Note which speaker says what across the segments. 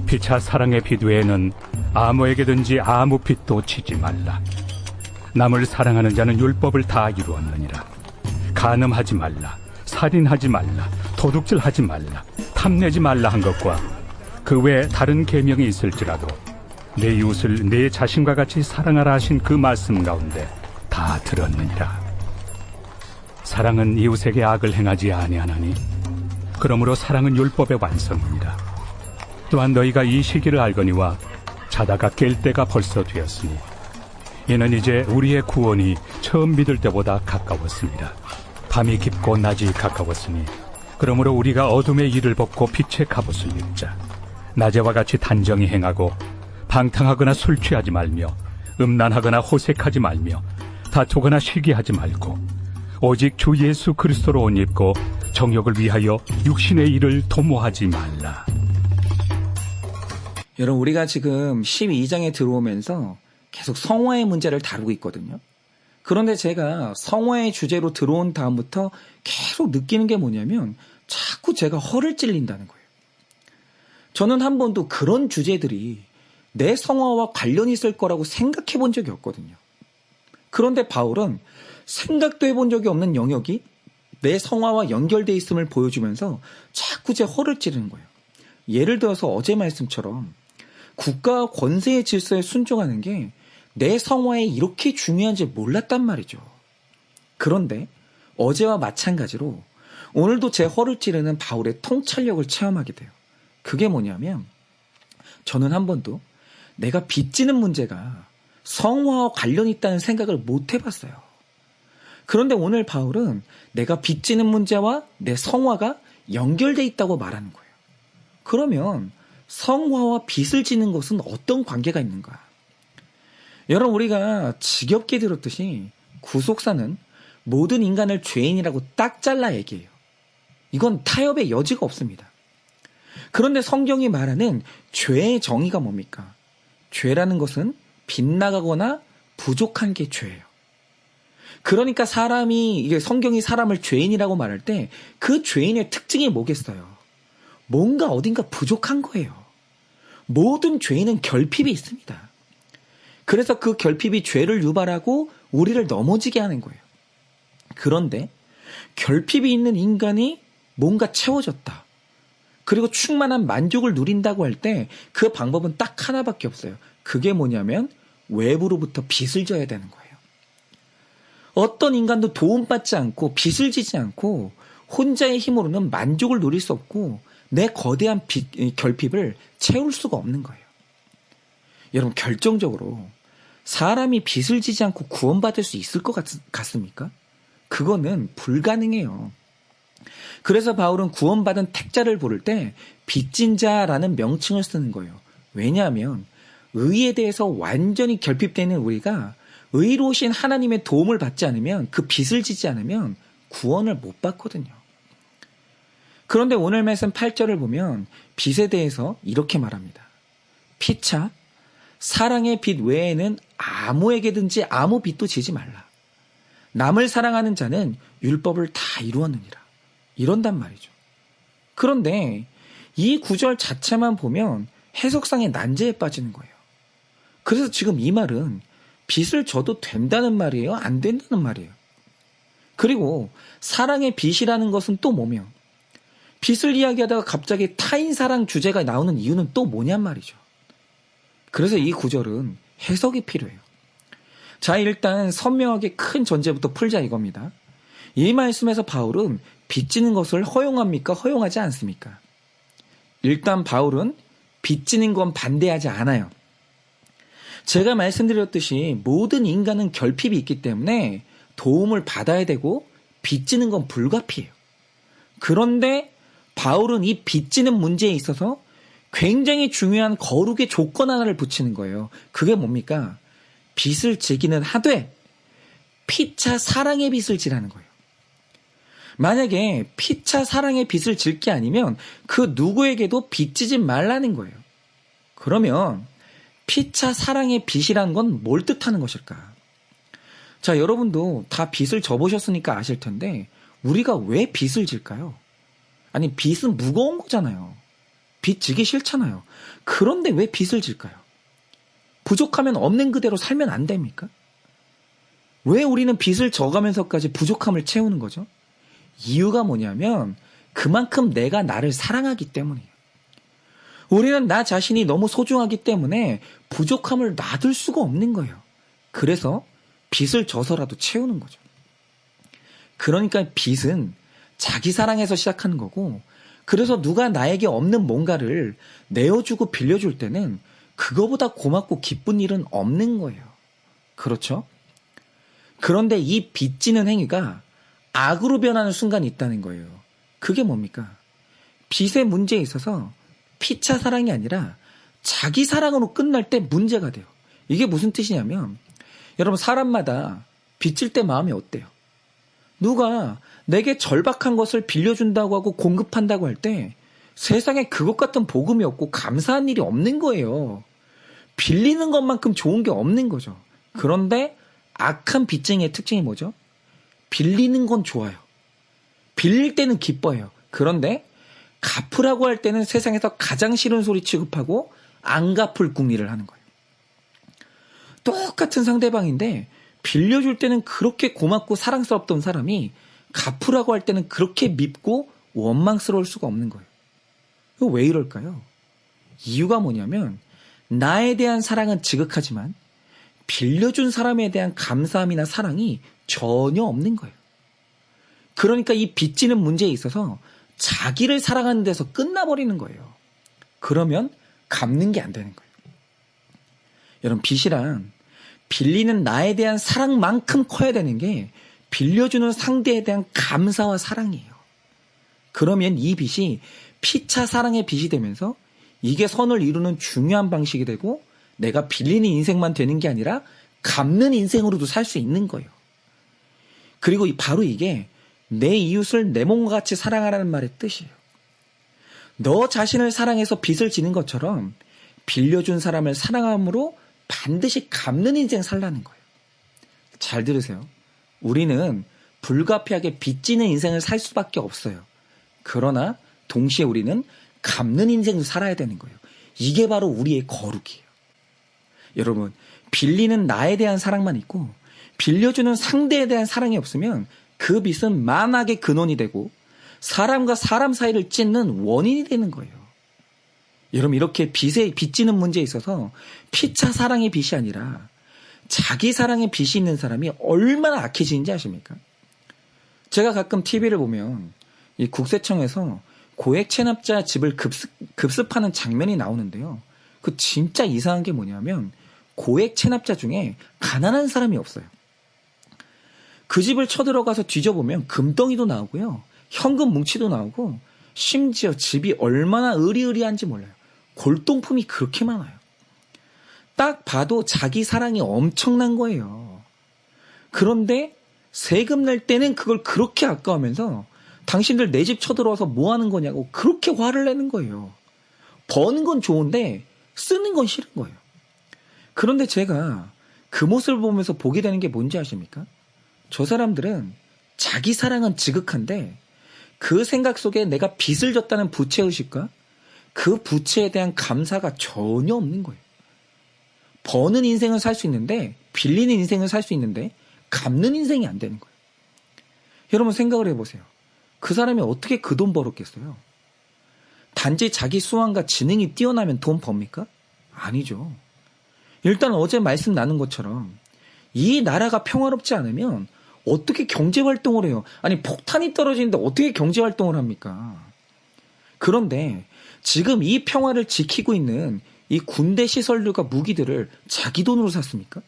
Speaker 1: 피차 사랑의 빛 외에는 아무에게든지 아무 빚도 지지 말라. 남을 사랑하는 자는 율법을 다 이루었느니라. 간음하지 말라, 살인하지 말라, 도둑질하지 말라, 탐내지 말라 한 것과 그 외에 다른 계명이 있을지라도 내 이웃을 내 자신과 같이 사랑하라 하신 그 말씀 가운데 다 들었느니라. 사랑은 이웃에게 악을 행하지 아니하나니 그러므로 사랑은 율법의 완성이니라. 또한 너희가 이 시기를 알거니와 자다가 깰 때가 벌써 되었으니 이는 이제 우리의 구원이 처음 믿을 때보다 가까웠습니다. 밤이 깊고 낮이 가까웠으니 그러므로 우리가 어둠의 일을 벗고 빛의 갑옷을 입자. 낮에와 같이 단정히 행하고 방탕하거나 술 취하지 말며 음란하거나 호색하지 말며 다투거나 시기하지 말고 오직 주 예수 그리스도로 옷 입고 정욕을 위하여 육신의 일을 도모하지 말라.
Speaker 2: 여러분, 우리가 지금 12장에 들어오면서 계속 성화의 문제를 다루고 있거든요. 그런데 제가 성화의 주제로 들어온 다음부터 계속 느끼는 게 뭐냐면 자꾸 제가 허를 찔린다는 거예요. 저는 한 번도 그런 주제들이 내 성화와 관련이 있을 거라고 생각해 본 적이 없거든요. 그런데 바울은 생각도 해본 적이 없는 영역이 내 성화와 연결되어 있음을 보여주면서 자꾸 제 허를 찌르는 거예요. 예를 들어서 어제 말씀처럼 국가와 권세의 질서에 순종하는 게 내 성화에 이렇게 중요한지 몰랐단 말이죠. 그런데 어제와 마찬가지로 오늘도 제 허를 찌르는 바울의 통찰력을 체험하게 돼요. 그게 뭐냐면 저는 한 번도 내가 빚지는 문제가 성화와 관련이 있다는 생각을 못 해봤어요. 그런데 오늘 바울은 내가 빚지는 문제와 내 성화가 연결돼 있다고 말하는 거예요. 그러면 성화와 빚을 지는 것은 어떤 관계가 있는가? 여러분, 우리가 지겹게 들었듯이 구속사는 모든 인간을 죄인이라고 딱 잘라 얘기해요. 이건 타협의 여지가 없습니다. 그런데 성경이 말하는 죄의 정의가 뭡니까? 죄라는 것은 빗나가거나 부족한 게 죄예요. 그러니까 이게 성경이 사람을 죄인이라고 말할 때 그 죄인의 특징이 뭐겠어요? 뭔가 어딘가 부족한 거예요. 모든 죄인은 결핍이 있습니다. 그래서 그 결핍이 죄를 유발하고 우리를 넘어지게 하는 거예요. 그런데 결핍이 있는 인간이 뭔가 채워졌다. 그리고 충만한 만족을 누린다고 할 때 그 방법은 딱 하나밖에 없어요. 그게 뭐냐면 외부로부터 빚을 져야 되는 거예요. 어떤 인간도 도움받지 않고 빚을 지지 않고 혼자의 힘으로는 만족을 누릴 수 없고 내 거대한 결핍을 채울 수가 없는 거예요. 여러분, 결정적으로 사람이 빚을 지지 않고 구원받을 수 있을 것 같습니까? 그거는 불가능해요. 그래서 바울은 구원받은 택자를 부를 때 빚진 자라는 명칭을 쓰는 거예요. 왜냐하면 의에 대해서 완전히 결핍되는 우리가 의로우신 하나님의 도움을 받지 않으면, 그 빚을 지지 않으면 구원을 못 받거든요. 그런데 오늘 말씀 8절을 보면 빚에 대해서 이렇게 말합니다. 피차 사랑의 빚 외에는 아무에게든지 아무 빚도 지지 말라. 남을 사랑하는 자는 율법을 다 이루었느니라. 이런단 말이죠. 그런데 이 구절 자체만 보면 해석상의 난제에 빠지는 거예요. 그래서 지금 이 말은 빚을 져도 된다는 말이에요? 안 된다는 말이에요? 그리고 사랑의 빚이라는 것은 또 뭐며, 빚을 이야기하다가 갑자기 타인 사랑 주제가 나오는 이유는 또 뭐냔 말이죠. 그래서 이 구절은 해석이 필요해요. 자, 일단 선명하게 큰 전제부터 풀자 이겁니다. 이 말씀에서 바울은 빚지는 것을 허용합니까? 허용하지 않습니까? 일단 바울은 빚지는 건 반대하지 않아요. 제가 말씀드렸듯이 모든 인간은 결핍이 있기 때문에 도움을 받아야 되고 빚지는 건 불가피해요. 그런데 바울은 이 빚지는 문제에 있어서 굉장히 중요한 거룩의 조건 하나를 붙이는 거예요. 그게 뭡니까? 빚을 지기는 하되 피차 사랑의 빚을 지라는 거예요. 만약에 피차 사랑의 빚을 질 게 아니면 그 누구에게도 빚지지 말라는 거예요. 그러면 피차 사랑의 빚이란 건 뭘 뜻하는 것일까? 자, 여러분도 다 빚을 져보셨으니까 아실 텐데 우리가 왜 빚을 질까요? 아니, 빚은 무거운 거잖아요. 빚 지기 싫잖아요. 그런데 왜 빚을 질까요? 부족하면 없는 그대로 살면 안 됩니까? 왜 우리는 빚을 져가면서까지 부족함을 채우는 거죠? 이유가 뭐냐면 그만큼 내가 나를 사랑하기 때문이에요. 우리는 나 자신이 너무 소중하기 때문에 부족함을 놔둘 수가 없는 거예요. 그래서 빚을 져서라도 채우는 거죠. 그러니까 빚은 자기 사랑에서 시작하는 거고, 그래서 누가 나에게 없는 뭔가를 내어주고 빌려줄 때는 그거보다 고맙고 기쁜 일은 없는 거예요. 그렇죠? 그런데 이 빚지는 행위가 악으로 변하는 순간이 있다는 거예요. 그게 뭡니까? 빚의 문제에 있어서 피차 사랑이 아니라 자기 사랑으로 끝날 때 문제가 돼요. 이게 무슨 뜻이냐면, 여러분 사람마다 빚질 때 마음이 어때요? 누가 내게 절박한 것을 빌려준다고 하고 공급한다고 할 때 세상에 그것 같은 복음이 없고 감사한 일이 없는 거예요. 빌리는 것만큼 좋은 게 없는 거죠. 그런데 악한 빚쟁이의 특징이 뭐죠? 빌리는 건 좋아요. 빌릴 때는 기뻐해요. 그런데 갚으라고 할 때는 세상에서 가장 싫은 소리 취급하고 안 갚을 궁리를 하는 거예요. 똑같은 상대방인데 빌려줄 때는 그렇게 고맙고 사랑스럽던 사람이 갚으라고 할 때는 그렇게 밉고 원망스러울 수가 없는 거예요. 이거 왜 이럴까요? 이유가 뭐냐면 나에 대한 사랑은 지극하지만 빌려준 사람에 대한 감사함이나 사랑이 전혀 없는 거예요. 그러니까 이 빚지는 문제에 있어서 자기를 사랑하는 데서 끝나버리는 거예요. 그러면 갚는 게 안 되는 거예요. 여러분 빚이란 빌리는 나에 대한 사랑만큼 커야 되는 게 빌려주는 상대에 대한 감사와 사랑이에요. 그러면 이 빚이 피차 사랑의 빚이 되면서 이게 선을 이루는 중요한 방식이 되고 내가 빌리는 인생만 되는 게 아니라 갚는 인생으로도 살 수 있는 거예요. 그리고 바로 이게 내 이웃을 내 몸과 같이 사랑하라는 말의 뜻이에요. 너 자신을 사랑해서 빚을 지는 것처럼 빌려준 사람을 사랑함으로 반드시 갚는 인생 살라는 거예요. 잘 들으세요. 우리는 불가피하게 빚지는 인생을 살 수밖에 없어요. 그러나 동시에 우리는 갚는 인생도 살아야 되는 거예요. 이게 바로 우리의 거룩이에요. 여러분, 빌리는 나에 대한 사랑만 있고 빌려주는 상대에 대한 사랑이 없으면 그 빚은 만악의 근원이 되고 사람과 사람 사이를 찢는 원인이 되는 거예요. 여러분 이렇게 빚지는 문제에 있어서 피차 사랑의 빚이 아니라 자기 사랑의 빚이 있는 사람이 얼마나 악해지는지 아십니까? 제가 가끔 TV를 보면 이 국세청에서 고액 체납자 집을 급습하는 장면이 나오는데요. 그 진짜 이상한 게 뭐냐면 고액 체납자 중에 가난한 사람이 없어요. 그 집을 쳐들어가서 뒤져보면 금덩이도 나오고요. 현금 뭉치도 나오고 심지어 집이 얼마나 으리으리한지 몰라요. 골동품이 그렇게 많아요. 딱 봐도 자기 사랑이 엄청난 거예요. 그런데 세금 낼 때는 그걸 그렇게 아까워하면서 당신들 내 집 쳐들어와서 뭐 하는 거냐고 그렇게 화를 내는 거예요. 버는 건 좋은데 쓰는 건 싫은 거예요. 그런데 제가 그 모습을 보면서 보게 되는 게 뭔지 아십니까? 저 사람들은 자기 사랑은 지극한데 그 생각 속에 내가 빚을 졌다는 부채의식과 그 부채에 대한 감사가 전혀 없는 거예요. 버는 인생을 살 수 있는데 빌리는 인생을 살 수 있는데 갚는 인생이 안 되는 거예요. 여러분 생각을 해보세요. 그 사람이 어떻게 그 돈 벌었겠어요? 단지 자기 수완과 지능이 뛰어나면 돈 법니까? 아니죠. 일단 어제 말씀 나눈 것처럼 이 나라가 평화롭지 않으면 어떻게 경제활동을 해요? 아니 폭탄이 떨어지는데 어떻게 경제활동을 합니까? 그런데 지금 이 평화를 지키고 있는 이 군대 시설들과 무기들을 자기 돈으로 샀습니까?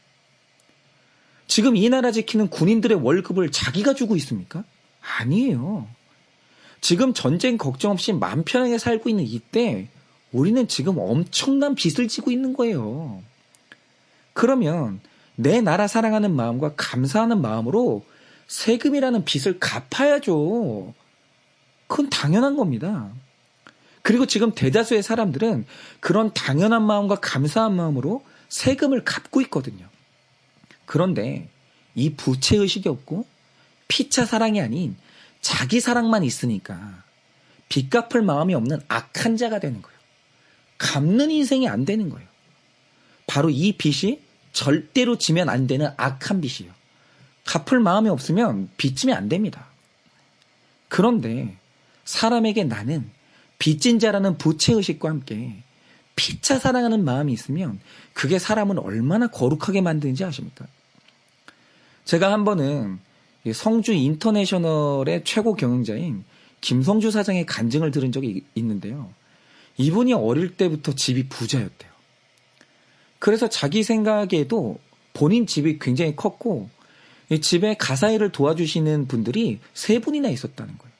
Speaker 2: 지금 이 나라 지키는 군인들의 월급을 자기가 주고 있습니까? 아니에요. 지금 전쟁 걱정 없이 마음 편하게 살고 있는 이때 우리는 지금 엄청난 빚을 지고 있는 거예요. 그러면 내 나라 사랑하는 마음과 감사하는 마음으로 세금이라는 빚을 갚아야죠. 그건 당연한 겁니다. 그리고 지금 대다수의 사람들은 그런 당연한 마음과 감사한 마음으로 세금을 갚고 있거든요. 그런데 이 부채의식이 없고 피차 사랑이 아닌 자기 사랑만 있으니까 빚 갚을 마음이 없는 악한 자가 되는 거예요. 갚는 인생이 안 되는 거예요. 바로 이 빚이 절대로 지면 안 되는 악한 빚이에요. 갚을 마음이 없으면 빚지면 안 됩니다. 그런데 사람에게 나는 빚진 자라는 부채의식과 함께 피차 사랑하는 마음이 있으면 그게 사람을 얼마나 거룩하게 만드는지 아십니까? 제가 한 번은 성주 인터내셔널의 최고 경영자인 김성주 사장의 간증을 들은 적이 있는데요. 이분이 어릴 때부터 집이 부자였대요. 그래서 자기 생각에도 본인 집이 굉장히 컸고 이 집에 가사일을 도와주시는 분들이 3분이나 있었다는 거예요.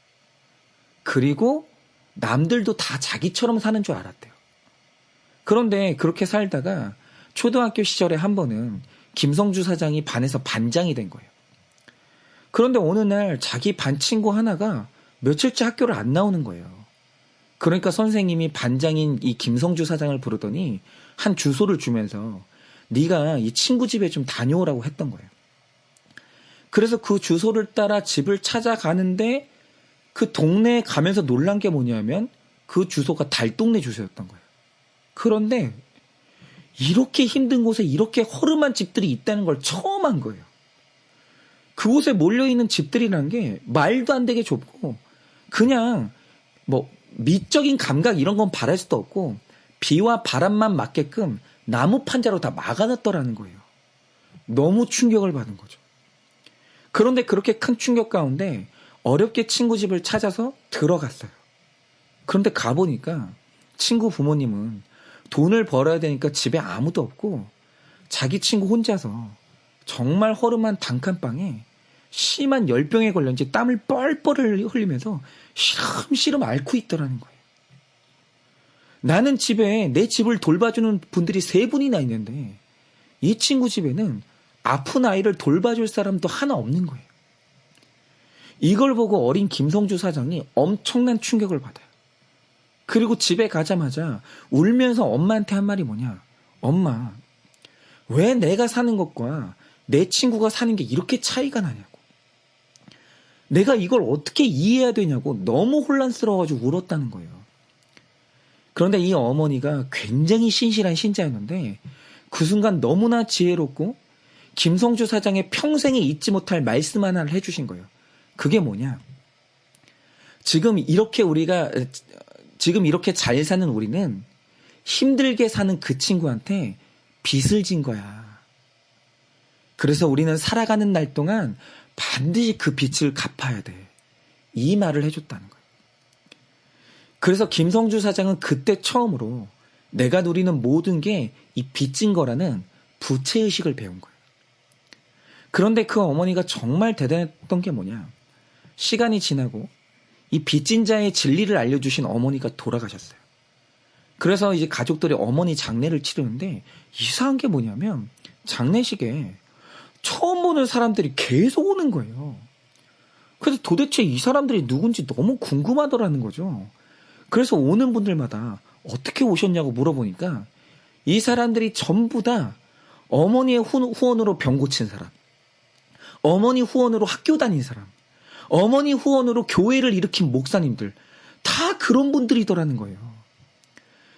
Speaker 2: 그리고 남들도 다 자기처럼 사는 줄 알았대요. 그런데 그렇게 살다가 초등학교 시절에 한 번은 김성주 사장이 반에서 반장이 된 거예요. 그런데 어느 날 자기 반 친구 하나가 며칠째 학교를 안 나오는 거예요. 그러니까 선생님이 반장인 이 김성주 사장을 부르더니 한 주소를 주면서 네가 이 친구 집에 좀 다녀오라고 했던 거예요. 그래서 그 주소를 따라 집을 찾아가는데 그 동네에 가면서 놀란 게 뭐냐면 그 주소가 달동네 주소였던 거예요. 그런데 이렇게 힘든 곳에 이렇게 허름한 집들이 있다는 걸 처음 한 거예요. 그곳에 몰려있는 집들이라는 게 말도 안 되게 좁고 그냥 뭐 미적인 감각 이런 건 바랄 수도 없고 비와 바람만 맞게끔 나무 판자로 다 막아놨더라는 거예요. 너무 충격을 받은 거죠. 그런데 그렇게 큰 충격 가운데 어렵게 친구 집을 찾아서 들어갔어요. 그런데 가보니까 친구 부모님은 돈을 벌어야 되니까 집에 아무도 없고 자기 친구 혼자서 정말 허름한 단칸방에 심한 열병에 걸렸는지 땀을 뻘뻘 흘리면서 시름시름 앓고 있더라는 거예요. 나는 집에 내 집을 돌봐주는 분들이 3분이나 있는데 이 친구 집에는 아픈 아이를 돌봐줄 사람도 하나 없는 거예요. 이걸 보고 어린 김성주 사장이 엄청난 충격을 받아요. 그리고 집에 가자마자 울면서 엄마한테 한 말이 뭐냐. 엄마, 왜 내가 사는 것과 내 친구가 사는 게 이렇게 차이가 나냐고. 내가 이걸 어떻게 이해해야 되냐고 너무 혼란스러워가지고 울었다는 거예요. 그런데 이 어머니가 굉장히 신실한 신자였는데 그 순간 너무나 지혜롭고 김성주 사장의 평생에 잊지 못할 말씀 하나를 해주신 거예요. 그게 뭐냐. 지금 이렇게 잘 사는 우리는 힘들게 사는 그 친구한테 빚을 진 거야. 그래서 우리는 살아가는 날 동안 반드시 그 빚을 갚아야 돼. 이 말을 해줬다는 거예요. 그래서 김성주 사장은 그때 처음으로 내가 누리는 모든 게 이 빚진 거라는 부채의식을 배운 거예요. 그런데 그 어머니가 정말 대단했던 게 뭐냐. 시간이 지나고 이 빚진 자의 진리를 알려주신 어머니가 돌아가셨어요. 그래서 이제 가족들이 어머니 장례를 치르는데 이상한 게 뭐냐면 장례식에 처음 보는 사람들이 계속 오는 거예요. 그래서 도대체 이 사람들이 누군지 너무 궁금하더라는 거죠. 그래서 오는 분들마다 어떻게 오셨냐고 물어보니까 이 사람들이 전부 다 어머니의 후원으로 병 고친 사람, 어머니 후원으로 학교 다닌 사람, 어머니 후원으로 교회를 일으킨 목사님들, 다 그런 분들이더라는 거예요.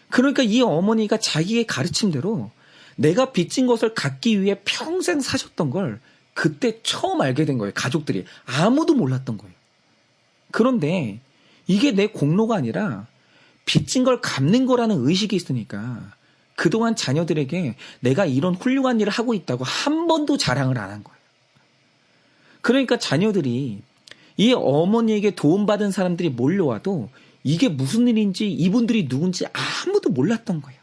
Speaker 2: 그러니까 이 어머니가 자기의 가르침대로 내가 빚진 것을 갚기 위해 평생 사셨던 걸 그때 처음 알게 된 거예요. 가족들이. 아무도 몰랐던 거예요. 그런데 이게 내 공로가 아니라 빚진 걸 갚는 거라는 의식이 있으니까 그동안 자녀들에게 내가 이런 훌륭한 일을 하고 있다고 한 번도 자랑을 안 한 거예요. 그러니까 자녀들이 이 어머니에게 도움받은 사람들이 몰려와도 이게 무슨 일인지 이분들이 누군지 아무도 몰랐던 거예요.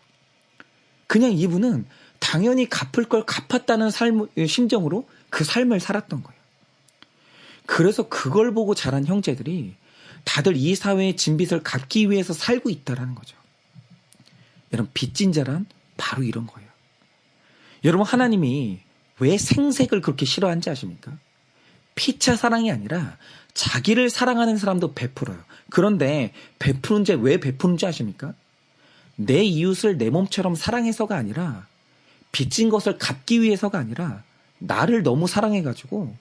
Speaker 2: 그냥 이분은 당연히 갚을 걸 갚았다는 심정으로 그 삶을 살았던 거예요. 그래서 그걸 보고 자란 형제들이 다들 이 사회의 진빚을 갚기 위해서 살고 있다는 거죠. 여러분, 빚진 자란 바로 이런 거예요. 여러분, 하나님이 왜 생색을 그렇게 싫어하는지 아십니까? 피차 사랑이 아니라 자기를 사랑하는 사람도 베풀어요. 그런데 베푸는 게 왜 베푸는지 아십니까? 내 이웃을 내 몸처럼 사랑해서가 아니라 빚진 것을 갚기 위해서가 아니라 나를 너무 사랑해가지고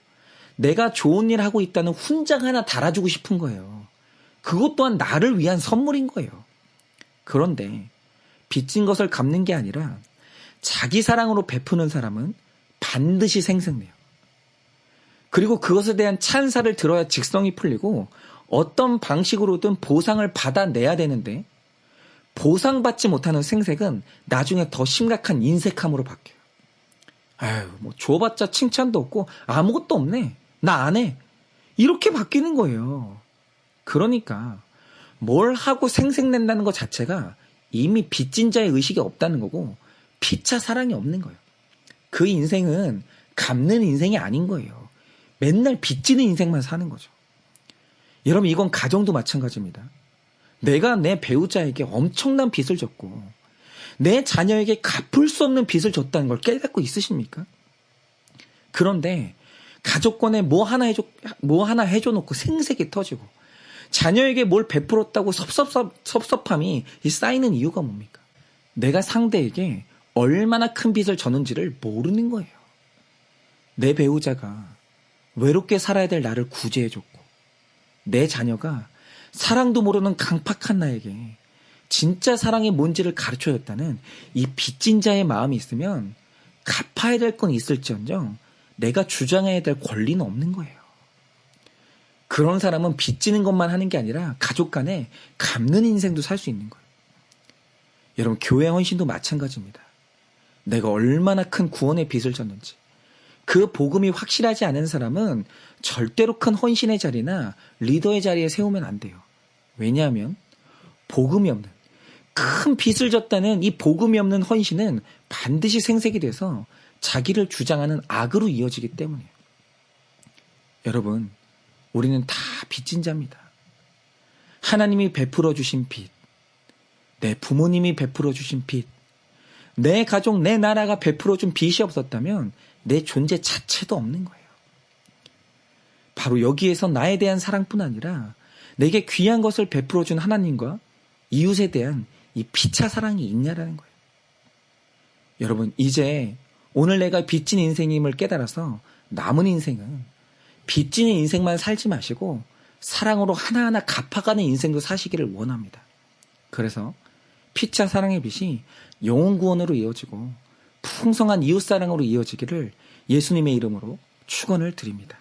Speaker 2: 내가 좋은 일 하고 있다는 훈장 하나 달아주고 싶은 거예요. 그것 또한 나를 위한 선물인 거예요. 그런데 빚진 것을 갚는 게 아니라 자기 사랑으로 베푸는 사람은 반드시 생생내요. 그리고 그것에 대한 찬사를 들어야 직성이 풀리고 어떤 방식으로든 보상을 받아내야 되는데 보상받지 못하는 생색은 나중에 더 심각한 인색함으로 바뀌어요. 아유, 뭐 줘봤자 칭찬도 없고 아무것도 없네. 나 안 해. 이렇게 바뀌는 거예요. 그러니까 뭘 하고 생색낸다는 것 자체가 이미 빚진 자의 의식이 없다는 거고 피차 사랑이 없는 거예요. 그 인생은 갚는 인생이 아닌 거예요. 맨날 빚지는 인생만 사는 거죠. 여러분, 이건 가정도 마찬가지입니다. 내가 내 배우자에게 엄청난 빚을 졌고 내 자녀에게 갚을 수 없는 빚을 졌다는 걸 깨닫고 있으십니까? 그런데 가족권에 뭐 하나 해줘 놓고 생색이 터지고 자녀에게 뭘 베풀었다고 섭섭함이 쌓이는 이유가 뭡니까? 내가 상대에게 얼마나 큰 빚을 졌는지를 모르는 거예요. 내 배우자가 외롭게 살아야 될 나를 구제해줬고 내 자녀가 사랑도 모르는 강팍한 나에게 진짜 사랑이 뭔지를 가르쳐줬다는 이 빚진 자의 마음이 있으면 갚아야 될 건 있을지언정 내가 주장해야 될 권리는 없는 거예요. 그런 사람은 빚지는 것만 하는 게 아니라 가족 간에 갚는 인생도 살 수 있는 거예요. 여러분, 교회 헌신도 마찬가지입니다. 내가 얼마나 큰 구원의 빚을 졌는지 그 복음이 확실하지 않은 사람은 절대로 큰 헌신의 자리나 리더의 자리에 세우면 안 돼요. 왜냐하면 복음이 없는 큰 빚을 졌다는 이 복음이 없는 헌신은 반드시 생색이 돼서 자기를 주장하는 악으로 이어지기 때문이에요. 여러분, 우리는 다 빚진 자입니다. 하나님이 베풀어 주신 빚, 내 부모님이 베풀어 주신 빚, 내 가족, 내 나라가 베풀어 준 빚이 없었다면 내 존재 자체도 없는 거예요. 바로 여기에서 나에 대한 사랑뿐 아니라 내게 귀한 것을 베풀어 준 하나님과 이웃에 대한 이 피차 사랑이 있냐라는 거예요. 여러분, 이제 오늘 내가 빚진 인생임을 깨달아서 남은 인생은 빚진 인생만 살지 마시고 사랑으로 하나하나 갚아가는 인생도 사시기를 원합니다. 그래서 피차 사랑의 빚이 영혼 구원으로 이어지고 풍성한 이웃사랑으로 이어지기를 예수님의 이름으로 축원을 드립니다.